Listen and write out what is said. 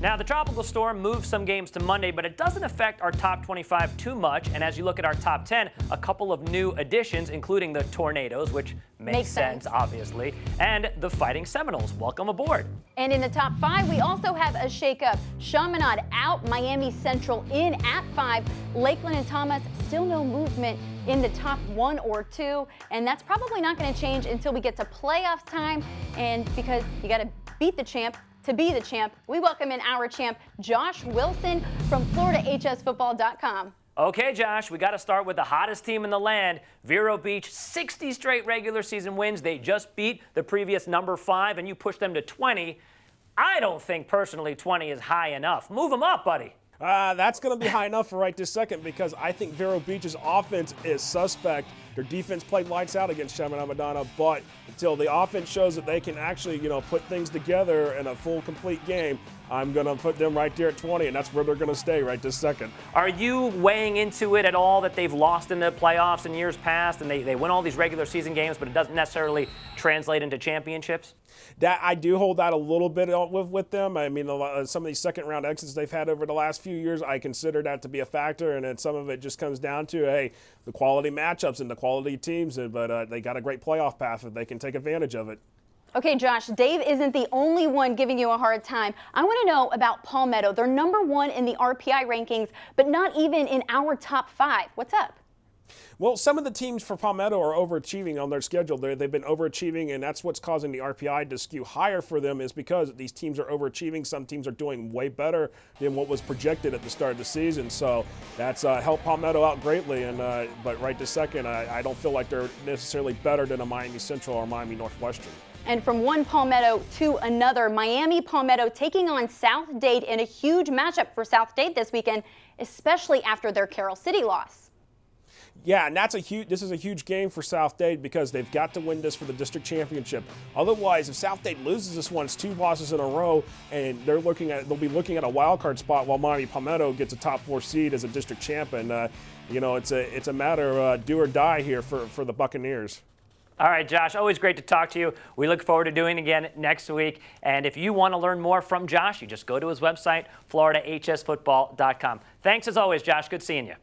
Now, the tropical storm moved some games to Monday, but it doesn't affect our top 25 too much. And as you look at our top 10, a couple of new additions, including the Tornadoes, which makes sense, obviously, and the Fighting Seminoles. Welcome aboard. And in the top 5, we also have a shakeup. Chaminade out, Miami Central in at 5. Lakeland and Thomas, still no movement in the top 1 or 2. And that's probably not going to change until we get to playoffs time. And because you got to beat the champ to be the champ, we welcome in our champ, Josh Wilson from FloridaHSFootball.com. Okay, Josh, we got to start with the hottest team in the land, Vero Beach. 60 straight regular season wins. They just beat the previous number 5, and you pushed them to 20. I don't think, personally, 20 is high enough. Move them up, buddy. That's going to be high enough for right this second because I think Vero Beach's offense is suspect. Their defense played lights out against Chaminade Madonna, but until the offense shows that they can actually, put things together in a full, complete game, I'm going to put them right there at 20, and that's where they're going to stay right this second. Are you weighing into it at all that they've lost in the playoffs in years past, and they win all these regular season games, but it doesn't necessarily translate into championships? That I do hold that a little bit with them. I mean, some of these second-round exits they've had over the last few years, I consider that to be a factor, and then some of it just comes down to, hey, the quality matchups and the quality teams, but they got a great playoff path if they can take advantage of it. Okay, Josh, Dave isn't the only one giving you a hard time. I want to know about Palmetto. They're number 1 in the RPI rankings, but not even in our top 5. What's up? Well, some of the teams for Palmetto are overachieving on their schedule. They've been overachieving, and that's what's causing the RPI to skew higher for them is because these teams are overachieving. Some teams are doing way better than what was projected at the start of the season. So that's helped Palmetto out greatly. But right this second, I don't feel like they're necessarily better than a Miami Central or Miami Northwestern. And from one Palmetto to another, Miami Palmetto taking on South Dade in a huge matchup for South Dade this weekend, especially after their Carroll City loss. Yeah, and this is a huge game for South Dade because they've got to win this for the district championship. Otherwise, if South Dade loses this one, it's 2 losses in a row, and they'll be looking at a wild card spot while Miami Palmetto gets a top 4 seed as a district champ. And it's a matter of do or die here for the Buccaneers. All right, Josh, always great to talk to you. We look forward to doing it again next week. And if you want to learn more from Josh, you just go to his website, FloridaHSFootball.com. Thanks as always, Josh. Good seeing you.